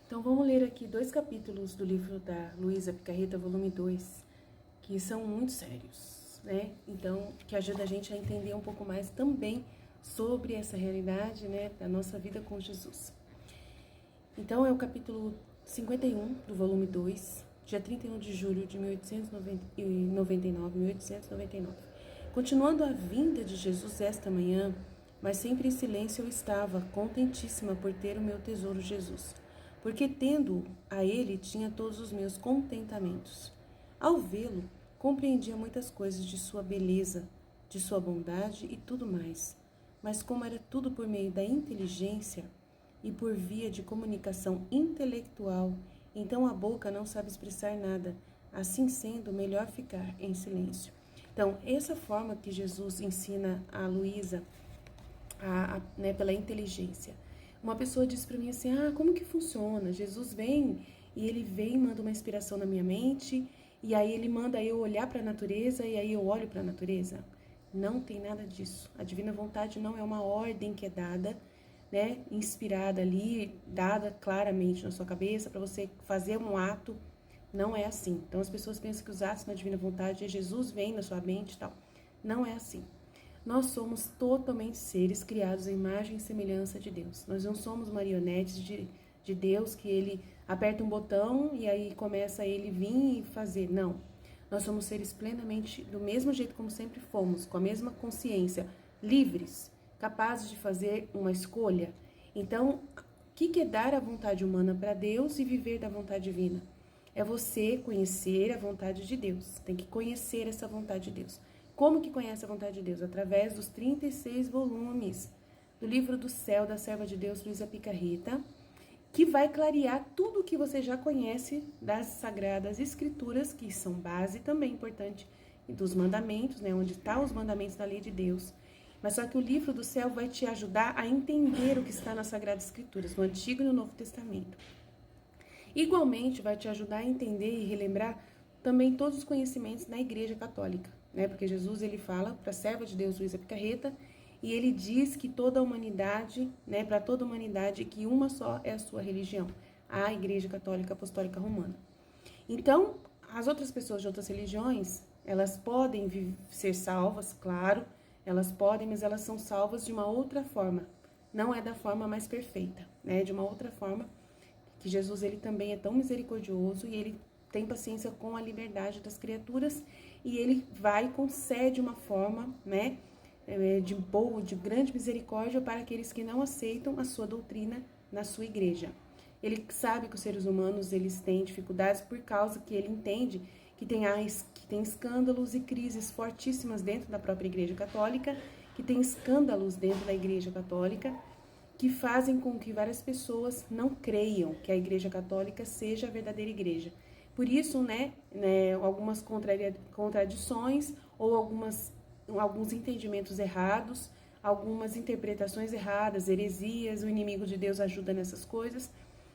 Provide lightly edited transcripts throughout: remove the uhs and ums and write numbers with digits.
Então vamos ler aqui 2 capítulos do livro da Luísa Picarreta, volume 2, que são muito sérios, né? Então, que ajuda a gente a entender um pouco mais também sobre essa realidade, né, da nossa vida com Jesus. Então é o capítulo 51 do volume 2, dia 31 de julho de 1899. Continuando a vinda de Jesus esta manhã, mas sempre em silêncio eu estava, contentíssima por ter o meu tesouro Jesus, porque tendo a ele tinha todos os meus contentamentos. Ao vê-lo, compreendia muitas coisas de sua beleza, de sua bondade e tudo mais. Mas como era tudo por meio da inteligência e por via de comunicação intelectual, então a boca não sabe expressar nada. Assim sendo, melhor ficar em silêncio. Então, essa forma que Jesus ensina a Luísa, né, pela inteligência. Uma pessoa disse para mim assim, como que funciona? Jesus vem e ele vem e manda uma inspiração na minha mente, e aí ele manda eu olhar para a natureza, e aí eu olho para a natureza. Não tem nada disso. A divina vontade não é uma ordem que é dada, né, inspirada ali, dada claramente na sua cabeça para você fazer um ato. Não é assim. Então as pessoas pensam que os atos na divina vontade é Jesus vem na sua mente e tal. Não é assim. Nós somos totalmente seres criados à imagem e semelhança de Deus. Nós não somos marionetes de Deus que ele aperta um botão e aí começa ele vir e fazer. Não. Nós somos seres plenamente do mesmo jeito como sempre fomos, com a mesma consciência, livres, capazes de fazer uma escolha. Então, o que é dar a vontade humana para Deus e viver da vontade divina? É você conhecer a vontade de Deus. Tem que conhecer essa vontade de Deus. Como que conhece a vontade de Deus? Através dos 36 volumes do livro do céu da serva de Deus, Luísa Picarreta, que vai clarear tudo o que você já conhece das Sagradas Escrituras, que são base também importante dos mandamentos, né, onde estão os mandamentos da lei de Deus. Mas só que o livro do céu vai te ajudar a entender o que está nas Sagradas Escrituras, no Antigo e no Novo Testamento. Igualmente, vai te ajudar a entender e relembrar também todos os conhecimentos na Igreja Católica, né? Porque Jesus, ele fala para a serva de Deus, Luísa Picarreta, e ele diz que toda a humanidade, né, para toda a humanidade, que uma só é a sua religião, a Igreja Católica Apostólica Romana. Então, as outras pessoas de outras religiões, elas podem ser salvas, claro, elas podem, mas elas são salvas de uma outra forma. Não é da forma mais perfeita, né? De uma outra forma, que Jesus, ele também é tão misericordioso e ele tem paciência com a liberdade das criaturas e ele vai e concede uma forma, né, de grande misericórdia para aqueles que não aceitam a sua doutrina na sua igreja. Ele sabe que os seres humanos, eles têm dificuldades por causa que ele entende que tem escândalos e crises fortíssimas dentro da própria Igreja Católica, que tem escândalos dentro da Igreja Católica, que fazem com que várias pessoas não creiam que a Igreja Católica seja a verdadeira igreja. Por isso, né algumas contradições ou alguns entendimentos errados, algumas interpretações erradas, heresias, o inimigo de Deus ajuda nessas coisas,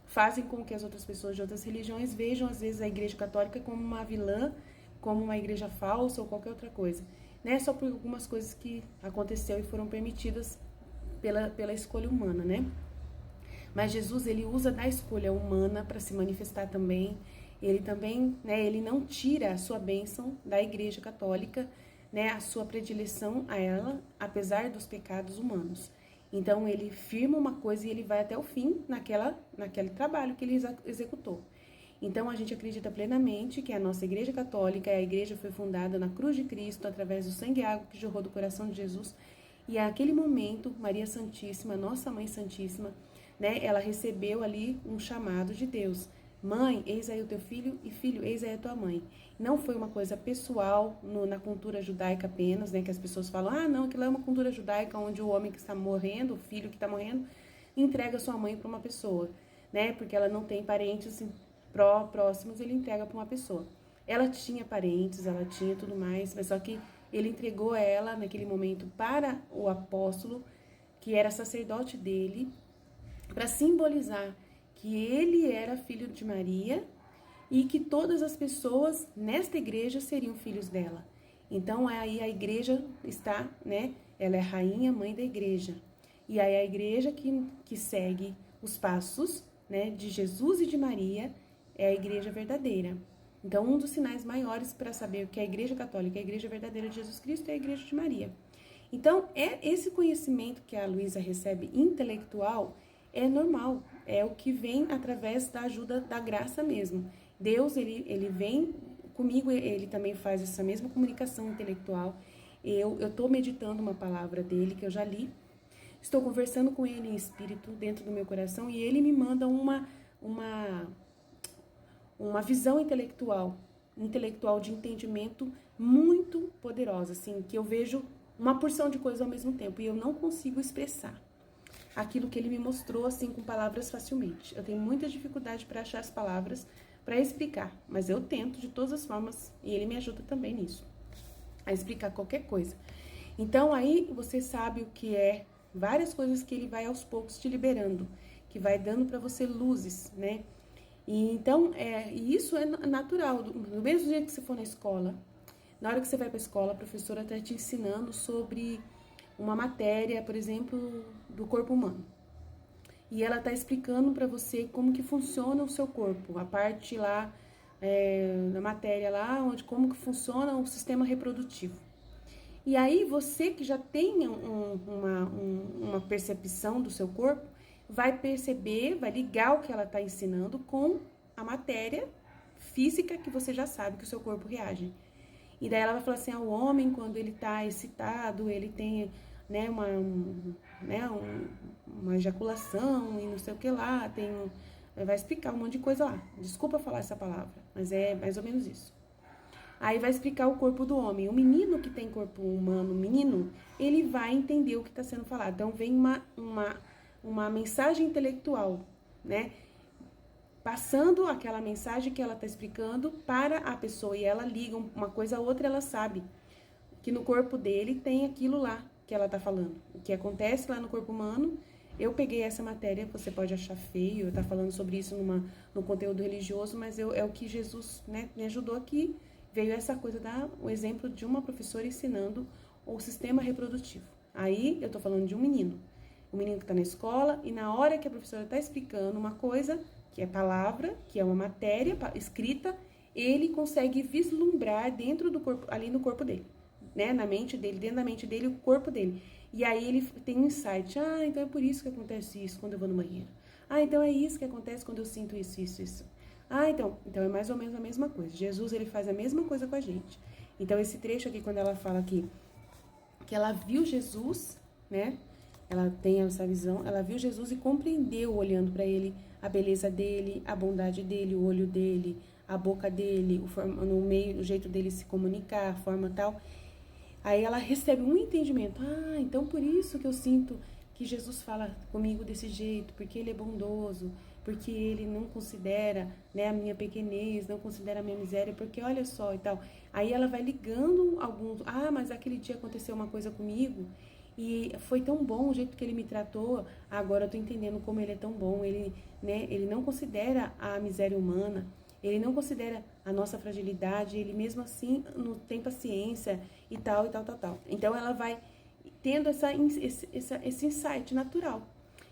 fazem com que as outras pessoas de outras religiões vejam, às vezes, a Igreja Católica como uma vilã, como uma igreja falsa ou qualquer outra coisa. Né? Só por algumas coisas que aconteceu e foram permitidas pela escolha humana, né? Mas Jesus, ele usa da escolha humana para se manifestar também. Ele também, né, ele não tira a sua bênção da Igreja Católica, né, a sua predileção a ela, apesar dos pecados humanos. Então, ele firma uma coisa e ele vai até o fim naquele trabalho que ele executou. Então, a gente acredita plenamente que a nossa Igreja Católica, a igreja foi fundada na cruz de Cristo, através do sangue e água que jorrou do coração de Jesus. E naquele momento, Maria Santíssima, nossa Mãe Santíssima, né, ela recebeu ali um chamado de Deus. Mãe, eis aí o teu filho, e filho, eis aí a tua mãe. Não foi uma coisa pessoal na cultura judaica apenas, né, que as pessoas falam, não, aquilo é uma cultura judaica onde o homem que está morrendo, o filho que está morrendo, entrega sua mãe para uma pessoa, né, porque ela não tem parentes próximos, ele entrega para uma pessoa. Ela tinha parentes, ela tinha tudo mais, mas só que ele entregou ela naquele momento para o apóstolo, que era sacerdote dele, para simbolizar que ele era filho de Maria e que todas as pessoas nesta igreja seriam filhos dela. Então aí a igreja está, né? Ela é rainha, mãe da igreja. E aí a igreja que segue os passos, né, de Jesus e de Maria é a igreja verdadeira. Então, um dos sinais maiores para saber o que é a igreja católica, a igreja verdadeira de Jesus Cristo, é a igreja de Maria. Então, esse conhecimento que a Luísa recebe intelectual é normal, é o que vem através da ajuda da graça mesmo. Deus, ele vem comigo, ele também faz essa mesma comunicação intelectual. Eu estou meditando uma palavra dele que eu já li, estou conversando com ele em espírito dentro do meu coração e ele me manda uma visão intelectual de entendimento muito poderosa, assim, que eu vejo uma porção de coisas ao mesmo tempo e eu não consigo expressar aquilo que ele me mostrou, assim, com palavras facilmente. Eu tenho muita dificuldade para achar as palavras para explicar, mas eu tento de todas as formas e ele me ajuda também nisso, a explicar qualquer coisa. Então, aí você sabe o que é, várias coisas que ele vai aos poucos te liberando, que vai dando para você luzes, né? E então, isso é natural. Do mesmo jeito que você for na escola, na hora que você vai para a escola, a professora está te ensinando sobre uma matéria, por exemplo, do corpo humano. E ela está explicando para você como que funciona o seu corpo, a parte lá, na matéria lá, como que funciona o sistema reprodutivo. E aí você que já tem uma percepção do seu corpo, vai perceber, vai ligar o que ela está ensinando com a matéria física que você já sabe que o seu corpo reage. E daí ela vai falar assim, o homem quando ele está excitado, ele tem, né, uma ejaculação e não sei o que lá, vai explicar um monte de coisa lá. Desculpa falar essa palavra, mas é mais ou menos isso. Aí vai explicar o corpo do homem. O menino que tem corpo humano, ele vai entender o que está sendo falado. Então vem uma mensagem intelectual, né? Passando aquela mensagem que ela está explicando para a pessoa. E ela liga uma coisa a outra, ela sabe que no corpo dele tem aquilo lá que ela está falando. O que acontece lá no corpo humano, eu peguei essa matéria, você pode achar feio, eu estou falando sobre isso no conteúdo religioso, mas é o que Jesus, né, me ajudou aqui. Veio essa coisa, o exemplo de uma professora ensinando o sistema reprodutivo. Aí eu tô falando de um menino. O menino que tá na escola e na hora que a professora tá explicando uma coisa, que é palavra, que é uma matéria escrita, ele consegue vislumbrar dentro do corpo, ali no corpo dele, né? Na mente dele, dentro da mente dele, o corpo dele. E aí ele tem um insight. Então é por isso que acontece isso quando eu vou no banheiro. Então é isso que acontece quando eu sinto isso. Então é mais ou menos a mesma coisa. Jesus, ele faz a mesma coisa com a gente. Então, esse trecho aqui, quando ela fala aqui, que ela viu Jesus, né? Ela tem essa visão, ela viu Jesus e compreendeu, olhando para ele, a beleza dele, a bondade dele, o olho dele, a boca dele, o jeito dele se comunicar, a forma tal. Aí ela recebe um entendimento. Então por isso que eu sinto que Jesus fala comigo desse jeito, porque ele é bondoso, porque ele não considera, né, a minha pequenez, não considera a minha miséria, porque olha só e tal. Aí ela vai ligando alguns, mas aquele dia aconteceu uma coisa comigo e foi tão bom o jeito que ele me tratou, agora eu tô entendendo como ele é tão bom, ele, né, ele não considera a miséria humana, ele não considera a nossa fragilidade, ele mesmo assim não tem paciência e tal. Então ela vai tendo esse insight natural.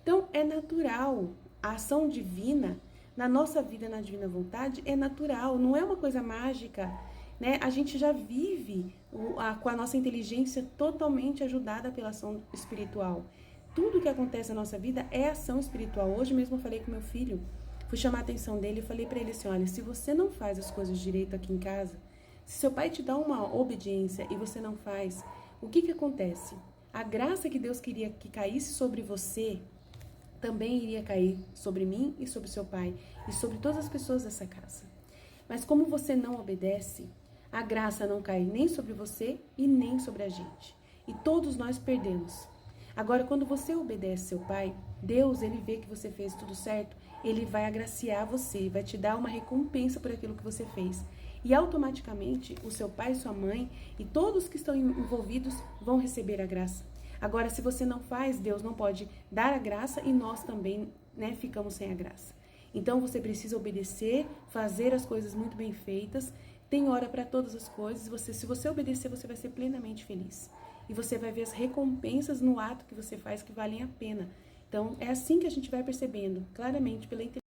Então é natural. A ação divina, na nossa vida, na divina vontade, é natural, não é uma coisa mágica, né? A gente já vive com a nossa inteligência totalmente ajudada pela ação espiritual. Tudo que acontece na nossa vida é ação espiritual. Hoje mesmo eu falei com meu filho, fui chamar a atenção dele e falei para ele assim, olha, se você não faz as coisas direito aqui em casa, se seu pai te dá uma obediência e você não faz, o que acontece? A graça que Deus queria que caísse sobre você, também iria cair sobre mim e sobre seu pai e sobre todas as pessoas dessa casa. Mas como você não obedece, a graça não cai nem sobre você e nem sobre a gente. E todos nós perdemos. Agora, quando você obedece seu pai, Deus, ele vê que você fez tudo certo, ele vai agraciar você, vai te dar uma recompensa por aquilo que você fez. E automaticamente, o seu pai e sua mãe e todos que estão envolvidos vão receber a graça. Agora, se você não faz, Deus não pode dar a graça e nós também, né, ficamos sem a graça. Então, você precisa obedecer, fazer as coisas muito bem feitas. Tem hora para todas as coisas. Se você obedecer, você vai ser plenamente feliz. E você vai ver as recompensas no ato que você faz que valem a pena. Então, é assim que a gente vai percebendo, claramente, pela inteligência.